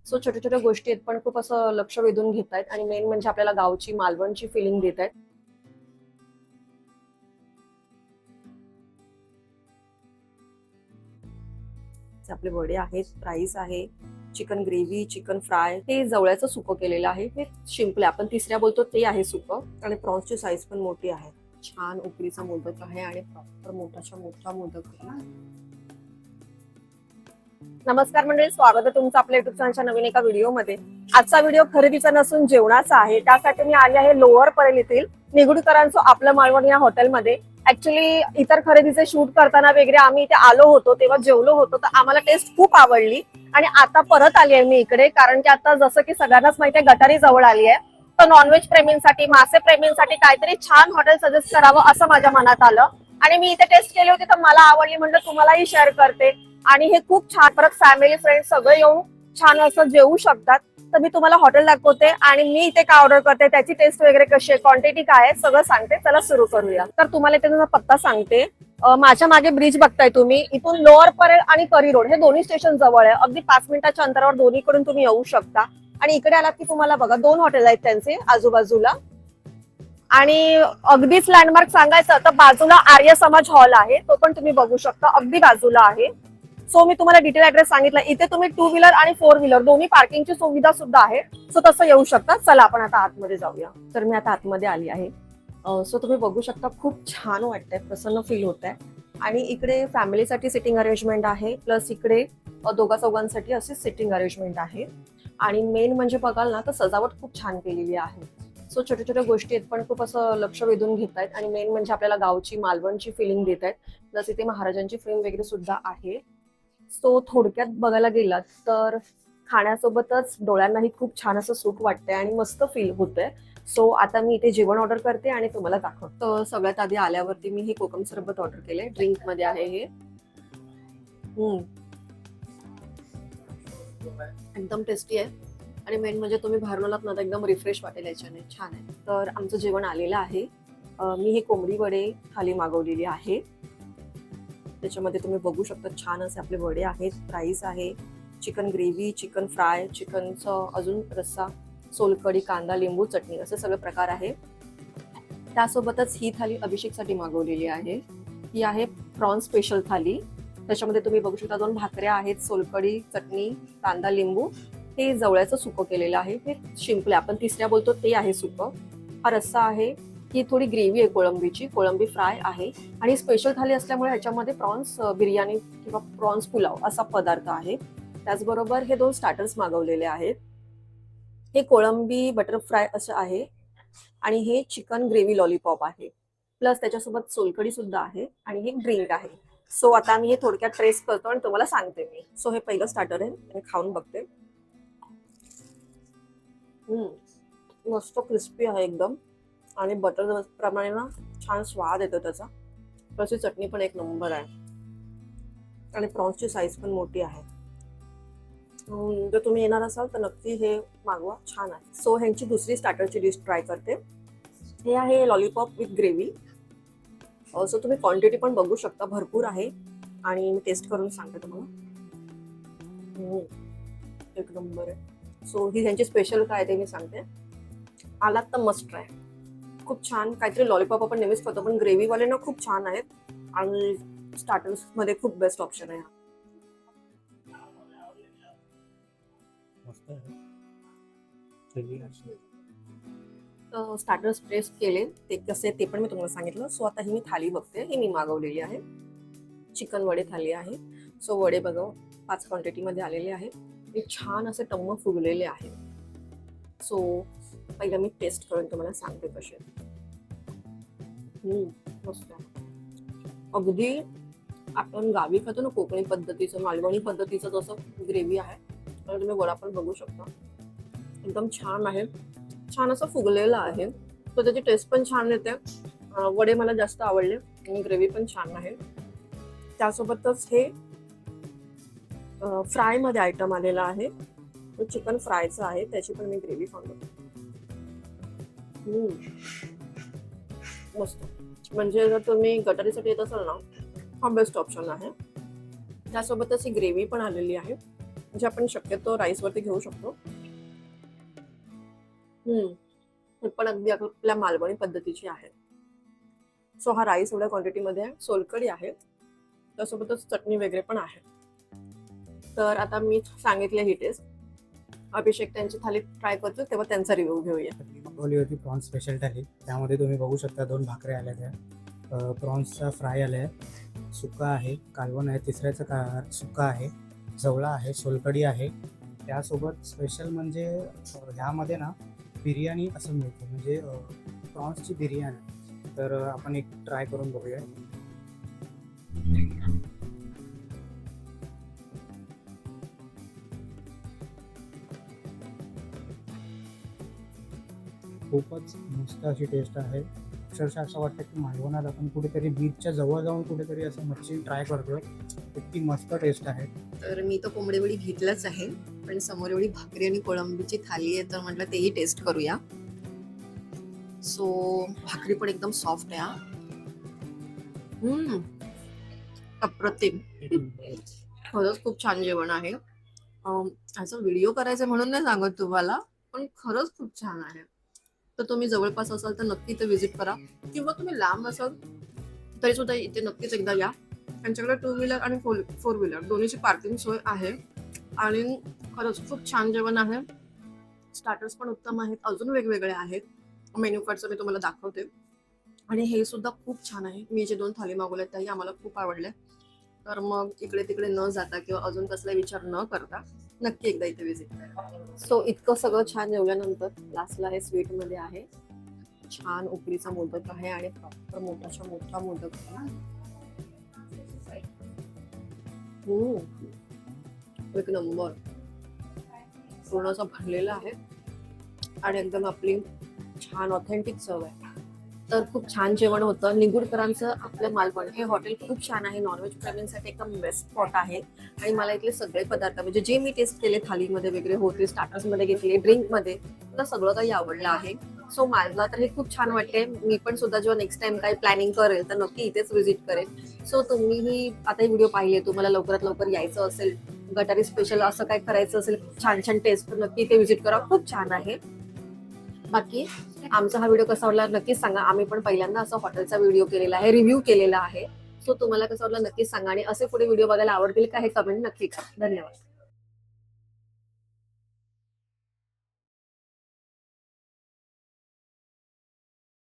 So छोट्या छोट्या गोष्टी आहेत पण खूप असं लक्ष वेधून घेत आहेत आणि मेन म्हणजे आपल्याला गावची मालवणची फिलिंग देत आहेत. आपले वडे आहेत, राईस आहे, चिकन ग्रेव्ही, चिकन फ्राय, हे जवळ्याचं सुकं केलेलं आहे. हे सिंपल आपण तिसऱ्या बोलतो ते आहे सुकं. आणि प्रॉन्सची साईज पण मोठी आहे. छान उकडीचा मोदक आहे आणि प्रॉपर मोठाच्या मोठा मोदक आहे. नमस्कार मंडळी, स्वागत आहे तुमचं आपल्या युट्यूब चॅनलच्या नवीन एका व्हिडिओमध्ये. आजचा व्हिडिओ खरेदीचा नसून जेवणाचा आहे. त्यासाठी मी आले आहे लोअर परेल येथील निगुडकरांचं आपलं मालवण या हॉटेलमध्ये. ऍक्च्युली इतर खरेदीचे शूट करताना वगैरे आम्ही इथे आलो होतो, तेव्हा जेवलो होतो, तर आम्हाला टेस्ट खूप आवडली आणि आता परत आली आहे मी इकडे. कारण की आता जसं की सगळ्यांनाच माहिती आहे गटारी जवळ आली आहे, तर नॉनव्हेज प्रेमींसाठी, मासे प्रेमींसाठी काहीतरी छान हॉटेल सजेस्ट करावं असं माझ्या मनात आलं आणि मी इथे टेस्ट केली होती तर मला आवडली, म्हणलं तुम्हालाही शेअर करते. आणि हे खूप छान, परत फॅमिली फ्रेंड सगळे येऊन छान असं जेवू शकतात. तर मी तुम्हाला हॉटेल दाखवते आणि मी इथे काय ऑर्डर करते, त्याची टेस्ट वगैरे कशी आहे, क्वांटिटी काय आहे, सगळं सांगते. चला सुरू करूया. तर तुम्हाला इथे पत्ता सांगते. माझ्या मागे ब्रिज बघताय तुम्ही, इथून लोअर परेल आणि करी रोड हे दोन्ही स्टेशन जवळ आहे. अगदी 5 मिनिटाच्या अंतरावर दोन्हीकडून तुम्ही येऊ शकता. आणि इकडे आलात की तुम्हाला बघा 2 हॉटेल आहेत त्यांचे आजूबाजूला. आणि अगदीच लँडमार्क सांगायचं तर बाजूला आर्य समाज हॉल आहे, तो पण तुम्ही बघू शकता, अगदी बाजूला आहे. सो मी तुम्हाला डिटेल ऍड्रेस सांगितलं. इथे तुम्ही 2 व्हीलर आणि 4 व्हीलर दोन्ही पार्किंगची सुविधा सुद्धा आहे. सो तसं येऊ शकता. चला आपण आता आतमध्ये जाऊया. तर मी आता आतमध्ये आली आहे. सो तुम्ही बघू शकता, खूप छान वाटतंय, प्रसन्न फील होत आहे. आणि इकडे फॅमिलीसाठी सिटिंग अरेंजमेंट आहे, प्लस इकडे दोघा चौघांसाठी अशी सिटिंग अरेंजमेंट आहे. आणि मेन म्हणजे बघाल ना तर सजावट खूप छान केलेली आहे. सो छोट्या छोट्या गोष्टी आहेत पण खूप असं लक्ष वेधून घेत आहेत आणि मेन म्हणजे आपल्याला गावची मालवणची फिलिंग देत आहेत. प्लस इथे महाराजांची फ्रेम वगैरे सुद्धा आहे. सो थोडक्यात बघायला गेलात तर खाण्यासोबतच डोळ्यांनाही खूप छान असं सुख वाटतंय आणि मस्त फील होतंय. सो आता मी इथे जेवण ऑर्डर करते आणि तुम्हाला दाखवतो. तर सगळ्यात आधी आल्यावरती मी हे कोकम सरबत ऑर्डर केलंय, ड्रिंक मध्ये आहे हे. एकदम टेस्टी आहे आणि मेन म्हणजे तुम्ही बाहेरून आलात ना तर एकदम रिफ्रेश वाटेल याच्याने, छान आहे. तर आमचं जेवण आलेलं आहे. मी हे कोंबडी वडे थाली मागवलेली आहे. त्याच्यामध्ये तुम्ही बघू शकता छान असे आपले वडे आहेत, राईस आहे, चिकन ग्रेव्ही, चिकन फ्राय, चिकनचं अजून रस्सा, सोलकढी, कांदा, लिंबू, चटणी असे सगळे प्रकार आहे. त्यासोबतच ही थाली अभिषेकसाठी मागवलेली आहे. ही आहे प्रॉन्स स्पेशल थाली. त्याच्यामध्ये तुम्ही बघू शकता 2 भाकऱ्या आहेत, सोलकढी, चटणी, कांदा, लिंबू. हे जवळ्याचं सुकं केलेलं आहे. हे सिंपल आहे, आपण तिसऱ्या बोलतो ते आहे सुकं. हा रस्सा आहे, ही थोडी ग्रेव्ही आहे कोळंबीची, कोळंबी फ्राय आहे. आणि स्पेशल थाली असल्यामुळे ह्याच्यामध्ये प्रॉन्स बिर्याणी किंवा प्रॉन्स पुलाव असा पदार्थ आहे. त्याचबरोबर हे 2 स्टार्टर्स मागवलेले आहेत. हे कोळंबी बटर फ्राय असं आहे आणि हे चिकन ग्रेव्ही लॉलीपॉप आहे. प्लस त्याच्यासोबत सोलकढी सुद्धा आहे आणि हे ड्रिंक आहे. सो आता मी हे थोडक्यात ट्रेस करतो आणि तुम्हाला सांगते मी. सो हे पहिलं स्टार्टर आहे, मी खाऊन बघते. मस्त क्रिस्पी आहे एकदम आणि बटर प्रमाणे ना छान स्वाद येतो त्याचा. तशी चटणी पण एक नंबर आहे आणि प्रॉन्सची साईज पण मोठी आहे. जर तुम्ही येणार असाल तर नक्की हे मागवा, छान आहे. सो ह्यांची दुसरी स्टार्टरची डिश ट्राय करते. हे आहे लॉलीपॉप विथ ग्रेव्ही. सो तुम्ही क्वांटिटी पण बघू शकता, भरपूर आहे आणि मी टेस्ट करून सांगते तुम्हाला. एक नंबर आहे. सो ही ह्यांची स्पेशल काय ते मी सांगते. आलात तर मस्ट ट्राय. खूप छान, काहीतरी लॉलीपॉप आपण नेहमीच खातो पण ग्रेव्ही वाले ना खूप छान आहेत आणि स्टार्टर्स मध्ये खूप बेस्ट ऑप्शन आहे. स्टार्टर्स टेस्ट केले ते कसे ते पण मी तुम्हाला सांगितलं. सो आता ही मी थाली बघते, ही मी मागवलेली आहे. चिकन वडे थाली आहे. सो वडे बघा 5 क्वांटिटीमध्ये आलेले आहेत. ते छान असे टम्म फुगलेले आहेत. सो पहिला मी टेस्ट करून तुम्हाला सांगते कसे. मस्त आहे. अगदी आपण गावी खातो ना कोकणी पद्धतीचं, मालवणी पद्धतीचं जसं ग्रेव्ही आहे आणि तुम्ही वडा पण बघू शकता, एकदम छान आहे. छान असं फुगलेलं आहे, तर त्याची टेस्ट पण छान येते. वडे मला जास्त आवडले आणि ग्रेव्ही पण छान आहे. त्यासोबतच हे फ्राय मध्ये आयटम आलेला आहे, चिकन फ्रायचं आहे, त्याची पण मी ग्रेव्ही खाऊन बघते. मस्त. म्हणजे जर तुम्ही गटारीसाठी येत असाल ना, हा बेस्ट ऑप्शन आहे. त्यासोबतच ही ग्रेव्ही पण आलेली आहे. म्हणजे आपण शक्यतो राईस वरती घेऊ शकतो. हे पण अगदी आपल्या मालवणी पद्धतीची आहे. सो हा राईस एवढ्या क्वांटिटीमध्ये आहे, सोलकढी आहे, त्यासोबतच चटणी वगैरे पण आहे. तर आता मी सांगितले ही टेस्ट. अभिषेक त्यांची थाली ट्राय करतो तेव्हा त्यांचा रिव्ह्यू घेऊया. मी मागवली होती प्रॉन्स स्पेशल थाली. त्यामध्ये तुम्ही बघू शकता 2 भाकऱ्या आल्या त्या, प्रॉन्सचा फ्राय आलाय, सुका आहे, कालवण आहे, तिसऱ्याचं सुका आहे, जवळा आहे, सोलकढी आहे. त्यासोबत स्पेशल म्हणजे ह्यामध्ये ना बिर्याणी असं मिळतं, म्हणजे प्रॉन्सची बिर्याणी. तर आपण एक ट्राय करून बघूया. खूपच मस्त अशी टेस्ट आहे. अक्षरशः असं वाटतं की मालवणात आपण कुठेतरी बीचच्या जवळ जाऊन कुठेतरी असं मच्छी ट्राय करतोय. इतकी मस्त टेस्ट आहे. तर मी तर कोंबडी वडी घेतलंच आहे, पण समोर एवढी भाकरी आणि कोळंबीची थाली आहे, तर म्हटलं तेही टेस्ट करूया. सो भाकरी पण एकदम सॉफ्ट आहे. अप्रतिम, खरंच खूप छान जेवण आहे. असं व्हिडिओ करायचं म्हणून नाही सांगत तुम्हाला, पण खरंच खूप छान आहे. तर तुम्ही जवळपास असाल तर नक्की इथे व्हिजिट करा, किंवा तुम्ही लांब असाल तरी सुद्धा इथे नक्कीच एकदा या. त्यांच्याकडे 2 व्हीलर आणि 4 व्हीलर दोन्हीची पार्किंग सोय आहे. आणि खरंच खूप छान जेवण आहे. स्टार्टर्स पण उत्तम आहेत, अजून वेगवेगळे आहेत. मेन्यू कार्डचं मी तुम्हाला दाखवते. आणि हे सुद्धा खूप छान आहे. मी जे 2 थाली मागवल्या त्याही आम्हाला खूप आवडल्या. तर मग इकडे तिकडे न जाता किंवा अजून कसला विचार न करता नक्की एकदा इथे व्हिजिट करा. सो इतकं सगळं छान जेवल्यानंतर लास्टला हे स्वीट मध्ये आहे, छान उकडीचा मोदक आहे आणि प्रॉपर मोठा मोदक आहे. एक नंबर, पूर्ण असा भरलेला आहे आणि एकदम आपली छान ऑथेंटिक चव आहे. तर खूप छान जेवण होतं. निगुडकरांचं आपलं मालवण हे हॉटेल खूप छान आहे. नॉनव्हेज प्रेमींसाठी एकदम बेस्ट स्पॉट आहे. आणि मला इथले सगळे पदार्थ म्हणजे जे मी टेस्ट केले थालीमध्ये वगैरे होते, स्टार्टर्स मध्ये घेतले, ड्रिंक मध्ये, मला सगळं काही आवडलं आहे. सो मला तर हे खूप छान वाटते. मी पण सुद्धा जेव्हा नेक्स्ट टाइम काही प्लॅनिंग करेल तर नक्की इथेच व्हिजिट करेल. सो तुम्हीही आता हे व्हिडिओ पाहिले, तुम्हाला लवकरात लवकर यायचं असेल, गटारी स्पेशल असं काय करायचं असेल, छान छान टेस्ट, तर नक्की इथे व्हिजिट करा. खूप छान आहे. बाकी आमचा हा व्हिडिओ कसा वाटला नक्कीच सांगा. आम्ही पण पहिल्यांदा असं हॉटेलचा व्हिडिओ केलेला आहे, रिव्ह्यू केलेला आहे. सो तुम्हाला कसं वाटलं नक्कीच सांगा. आणि असे पुढे व्हिडिओ बघायला आवडतील का हे कमेंट नक्की करा. धन्यवाद.